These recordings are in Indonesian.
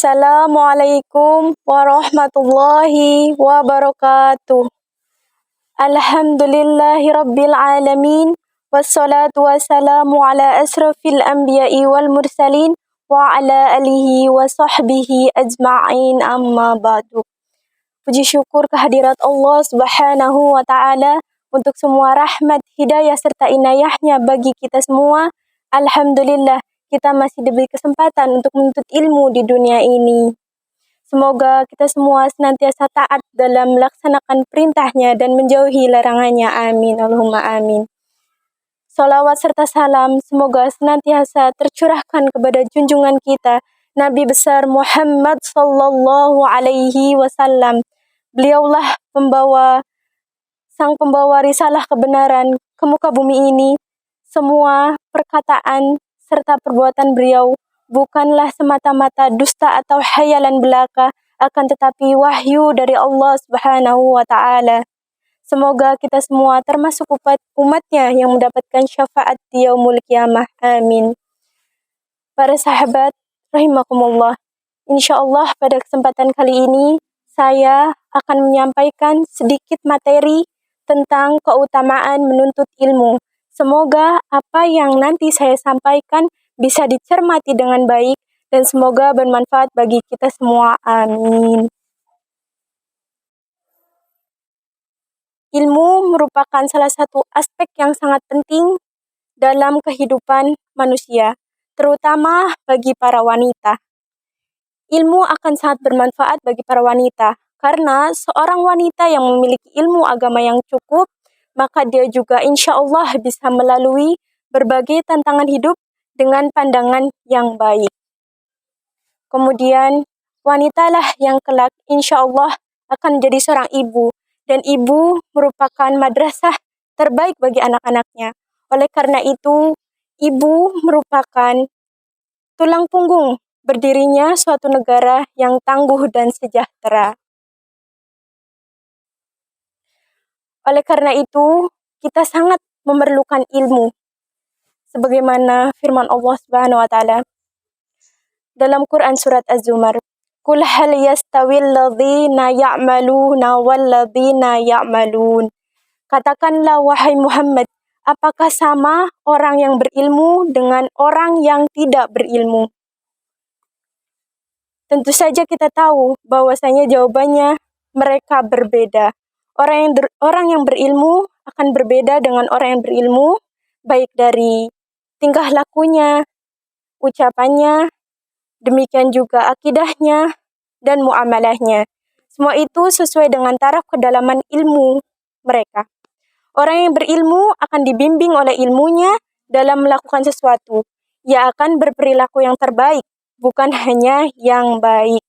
Assalamualaikum warahmatullahi wabarakatuh. Alhamdulillahi rabbil alamin. Wassalatu wassalamu ala asrafil anbiya'i wal mursalin wa ala alihi wa sahbihi ajma'in amma ba'du. Puji syukur kehadirat Allah subhanahu wa ta'ala untuk semua rahmat, hidayah serta inayahnya bagi kita semua. Alhamdulillah, kita masih diberi kesempatan untuk menuntut ilmu di dunia ini. Semoga kita semua senantiasa taat dalam melaksanakan perintahnya dan menjauhi larangannya. Amin. Allahumma amin. Salawat serta salam semoga senantiasa tercurahkan kepada junjungan kita, Nabi besar Muhammad sallallahu alaihi wasallam. Beliaulah sang pembawa risalah kebenaran ke muka bumi ini. Semua perkataan serta perbuatan beliau bukanlah semata-mata dusta atau khayalan belaka, akan tetapi wahyu dari Allah Subhanahu wa ta'ala. Semoga kita semua termasuk umatnya yang mendapatkan syafaat di yaumul qiyamah. Amin. Para sahabat, rahimakumullah. Insyaallah pada kesempatan kali ini saya akan menyampaikan sedikit materi tentang keutamaan menuntut ilmu. Semoga apa yang nanti saya sampaikan bisa dicermati dengan baik dan semoga bermanfaat bagi kita semua. Amin. Ilmu merupakan salah satu aspek yang sangat penting dalam kehidupan manusia, terutama bagi para wanita. Ilmu akan sangat bermanfaat bagi para wanita, karena seorang wanita yang memiliki ilmu agama yang cukup, maka dia juga insya Allah bisa melalui berbagai tantangan hidup dengan pandangan yang baik. Kemudian, wanitalah yang kelak insya Allah akan menjadi seorang ibu, dan ibu merupakan madrasah terbaik bagi anak-anaknya. Oleh karena itu, ibu merupakan tulang punggung berdirinya suatu negara yang tangguh dan sejahtera. Oleh karena itu, kita sangat memerlukan ilmu. Sebagaimana firman Allah Subhanahu wa taala dalam Quran surat Az-Zumar, "Qul hal yastawil ladzina ya'maluna wal ladzina ya'malun." Katakanlah wahai Muhammad, apakah sama orang yang berilmu dengan orang yang tidak berilmu? Tentu saja kita tahu bahwasanya jawabannya mereka berbeda. Orang yang berilmu akan berbeda dengan orang yang berilmu, baik dari tingkah lakunya, ucapannya, demikian juga akidahnya, dan muamalahnya. Semua itu sesuai dengan taraf kedalaman ilmu mereka. Orang yang berilmu akan dibimbing oleh ilmunya dalam melakukan sesuatu. Ia akan berperilaku yang terbaik, bukan hanya yang baik.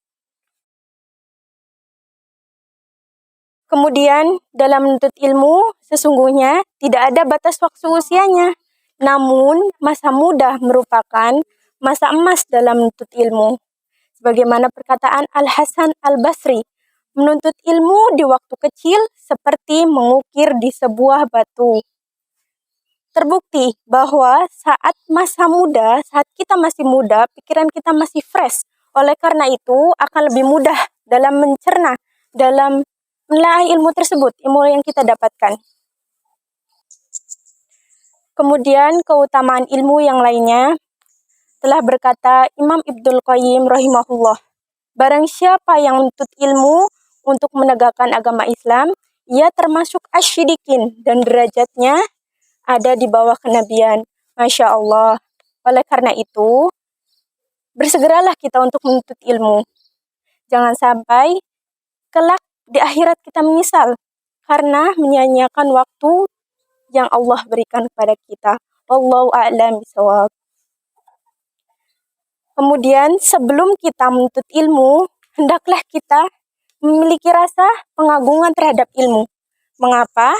Kemudian, dalam menuntut ilmu, sesungguhnya tidak ada batas waktu usianya. Namun, masa muda merupakan masa emas dalam menuntut ilmu. Sebagaimana perkataan Al-Hasan Al-Basri, menuntut ilmu di waktu kecil seperti mengukir di sebuah batu. Terbukti bahwa saat masa muda, saat kita masih muda, pikiran kita masih fresh. Oleh karena itu, akan lebih mudah dalam mencerna, dalam menelaah ilmu tersebut, ilmu yang kita dapatkan. Kemudian keutamaan ilmu yang lainnya telah berkata Imam Ibnul Qayyim rahimahullah, barang siapa yang menuntut ilmu untuk menegakkan agama Islam, ia termasuk asyidikin dan derajatnya ada di bawah kenabian. Masya Allah. Oleh karena itu, bersegeralah kita untuk menuntut ilmu. Jangan sampai kelak di akhirat kita menyesal karena menyia-nyiakan waktu yang Allah berikan kepada kita. Wallahu a'lam bishawab. Kemudian sebelum kita menuntut ilmu, hendaklah kita memiliki rasa pengagungan terhadap ilmu. Mengapa?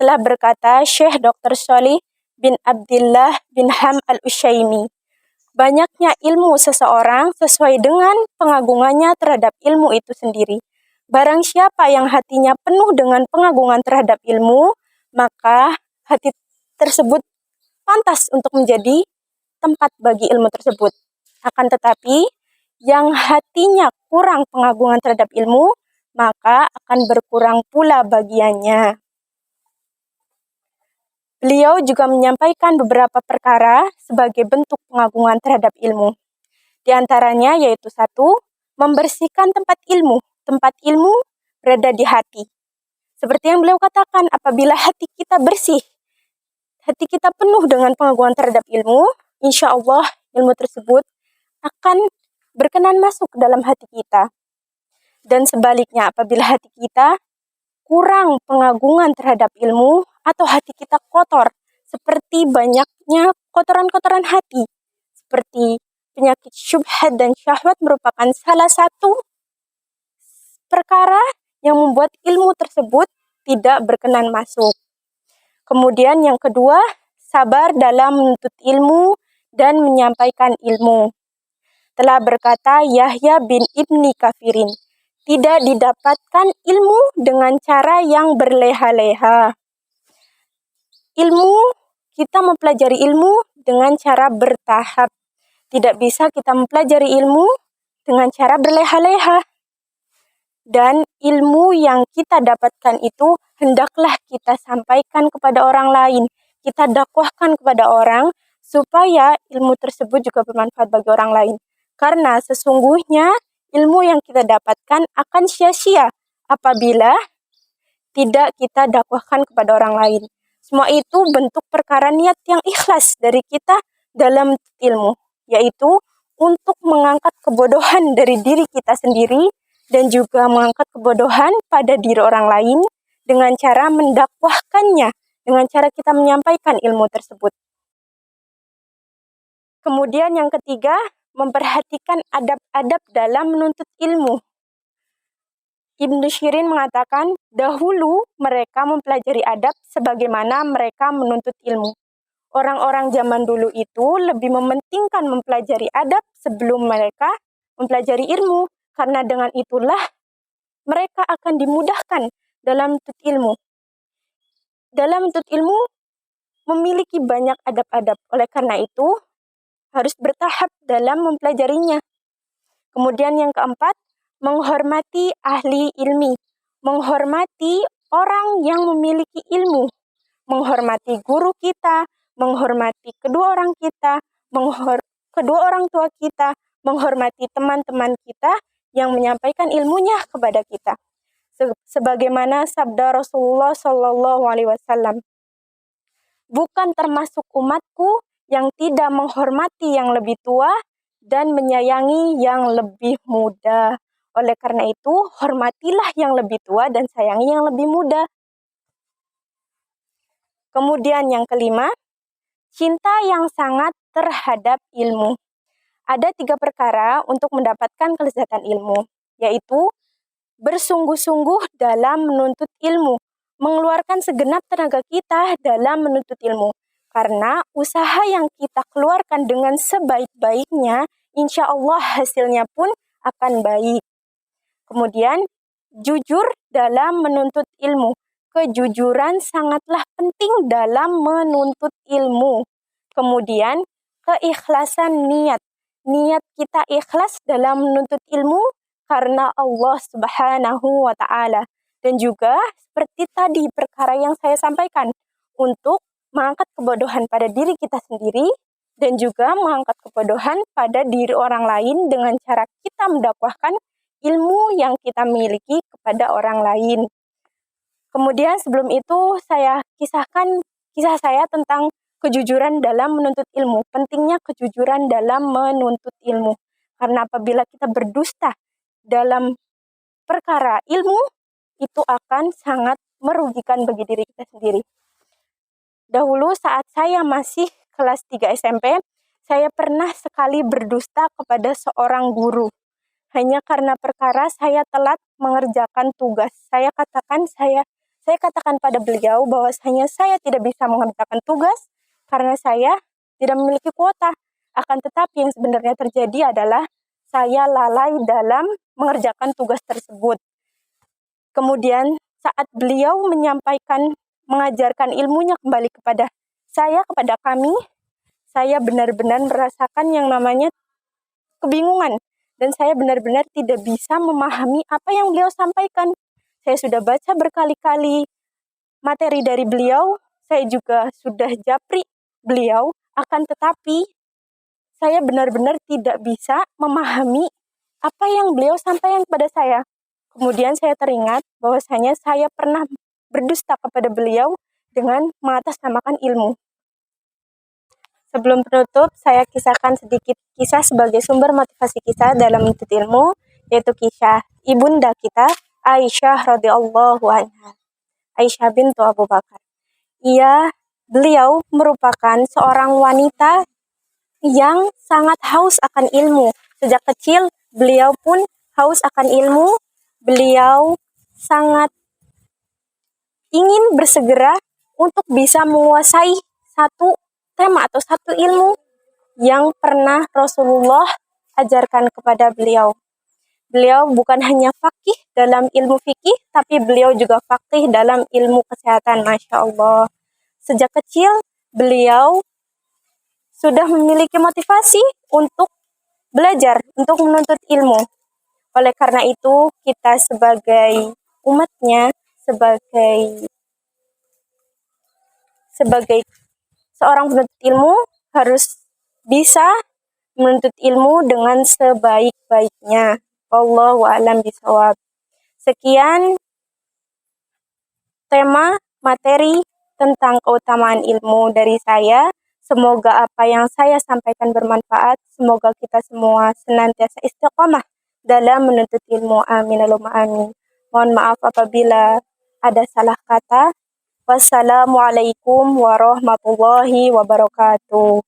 Telah berkata Syekh Dr. Shalih bin Abdullah bin Ham al-Utsyaimi, banyaknya ilmu seseorang sesuai dengan pengagungannya terhadap ilmu itu sendiri. Barang siapa yang hatinya penuh dengan pengagungan terhadap ilmu, maka hati tersebut pantas untuk menjadi tempat bagi ilmu tersebut. Akan tetapi, yang hatinya kurang pengagungan terhadap ilmu, maka akan berkurang pula bagiannya. Beliau juga menyampaikan beberapa perkara sebagai bentuk pengagungan terhadap ilmu. Di antaranya yaitu 1, membersihkan tempat ilmu. Tempat ilmu berada di hati. Seperti yang beliau katakan, apabila hati kita bersih, hati kita penuh dengan pengagungan terhadap ilmu, insya Allah ilmu tersebut akan berkenan masuk ke dalam hati kita. Dan sebaliknya, apabila hati kita kurang pengagungan terhadap ilmu atau hati kita kotor, seperti banyaknya kotoran-kotoran hati, seperti penyakit syubhat dan syahwat merupakan salah satu perkara yang membuat ilmu tersebut tidak berkenan masuk. Kemudian yang kedua, sabar dalam menuntut ilmu dan menyampaikan ilmu. Telah berkata Yahya bin Ibni Kafirin, tidak didapatkan ilmu dengan cara yang berleha-leha. Ilmu, kita mempelajari ilmu dengan cara bertahap. Tidak bisa kita mempelajari ilmu dengan cara berleha-leha. Dan ilmu yang kita dapatkan itu hendaklah kita sampaikan kepada orang lain. Kita dakwahkan kepada orang supaya ilmu tersebut juga bermanfaat bagi orang lain. Karena sesungguhnya ilmu yang kita dapatkan akan sia-sia apabila tidak kita dakwahkan kepada orang lain. Semua itu bentuk perkara niat yang ikhlas dari kita dalam ilmu, yaitu untuk mengangkat kebodohan dari diri kita sendiri dan juga mengangkat kebodohan pada diri orang lain dengan cara mendakwahkannya, dengan cara kita menyampaikan ilmu tersebut. Kemudian yang ketiga, memperhatikan adab-adab dalam menuntut ilmu. Ibnu Syirin mengatakan, dahulu mereka mempelajari adab sebagaimana mereka menuntut ilmu. Orang-orang zaman dulu itu lebih mementingkan mempelajari adab sebelum mereka mempelajari ilmu. Karena dengan itulah mereka akan dimudahkan dalam menuntut ilmu. Dalam menuntut ilmu memiliki banyak adab-adab. Oleh karena itu, harus bertahap dalam mempelajarinya. Kemudian yang keempat, menghormati ahli ilmi. Menghormati orang yang memiliki ilmu. Menghormati guru kita, menghormati kedua orang kita, kedua orang tua kita, menghormati teman-teman kita yang menyampaikan ilmunya kepada kita. Sebagaimana sabda Rasulullah SAW, bukan termasuk umatku yang tidak menghormati yang lebih tua dan menyayangi yang lebih muda. Oleh karena itu, hormatilah yang lebih tua dan sayangi yang lebih muda. Kemudian yang kelima, cinta yang sangat terhadap ilmu. Ada 3 perkara untuk mendapatkan kelezatan ilmu, yaitu bersungguh-sungguh dalam menuntut ilmu, mengeluarkan segenap tenaga kita dalam menuntut ilmu. Karena usaha yang kita keluarkan dengan sebaik-baiknya, insya Allah hasilnya pun akan baik. Kemudian, jujur dalam menuntut ilmu. Kejujuran sangatlah penting dalam menuntut ilmu. Kemudian, keikhlasan niat. Niat kita ikhlas dalam menuntut ilmu karena Allah Subhanahu wa Ta'ala. Dan juga, seperti tadi perkara yang saya sampaikan, untuk mengangkat kebodohan pada diri kita sendiri dan juga mengangkat kebodohan pada diri orang lain dengan cara kita mendakwahkan ilmu yang kita miliki kepada orang lain. Kemudian sebelum itu saya kisahkan kisah saya tentang kejujuran dalam menuntut ilmu. Pentingnya kejujuran dalam menuntut ilmu. Karena apabila kita berdusta dalam perkara ilmu, itu akan sangat merugikan bagi diri kita sendiri. Dahulu saat saya masih kelas 3 SMP, saya pernah sekali berdusta kepada seorang guru. Hanya karena perkara saya telat mengerjakan tugas. Saya katakan pada beliau bahwasanya saya tidak bisa mengerjakan tugas karena saya tidak memiliki kuota. Akan tetapi yang sebenarnya terjadi adalah saya lalai dalam mengerjakan tugas tersebut. Kemudian saat beliau mengajarkan ilmunya kembali kepada kami, saya benar-benar merasakan yang namanya kebingungan dan saya benar-benar tidak bisa memahami apa yang beliau sampaikan. Saya sudah baca berkali-kali materi dari beliau, saya juga sudah japri beliau, akan tetapi saya benar-benar tidak bisa memahami apa yang beliau sampaikan kepada saya. Kemudian saya teringat bahwasanya saya pernah berdusta kepada beliau dengan mengatasnamakan ilmu. Sebelum penutup, saya kisahkan sedikit kisah sebagai sumber motivasi kita dalam menuntut ilmu, yaitu kisah ibunda kita, Aisyah radhiyallahu anha. Aisyah bintu Abu Bakar. Beliau merupakan seorang wanita yang sangat haus akan ilmu. Sejak kecil, beliau pun haus akan ilmu. Beliau sangat ingin bersegera untuk bisa menguasai satu tema atau satu ilmu yang pernah Rasulullah ajarkan kepada beliau. Beliau bukan hanya faqih dalam ilmu fikih, tapi beliau juga faqih dalam ilmu kesehatan. Masya Allah. Sejak kecil, beliau sudah memiliki motivasi untuk belajar, untuk menuntut ilmu. Oleh karena itu, kita sebagai umatnya, sebagai seorang penuntut ilmu harus bisa menuntut ilmu dengan sebaik-baiknya. Wallahu a'lam bishawab. Sekian tema materi tentang keutamaan ilmu dari saya. Semoga apa yang saya sampaikan bermanfaat. Semoga kita semua senantiasa istiqomah dalam menuntut ilmu. Amin Allahumma amin. Mohon maaf apabila ada salah kata. Wassalamualaikum warahmatullahi wabarakatuh.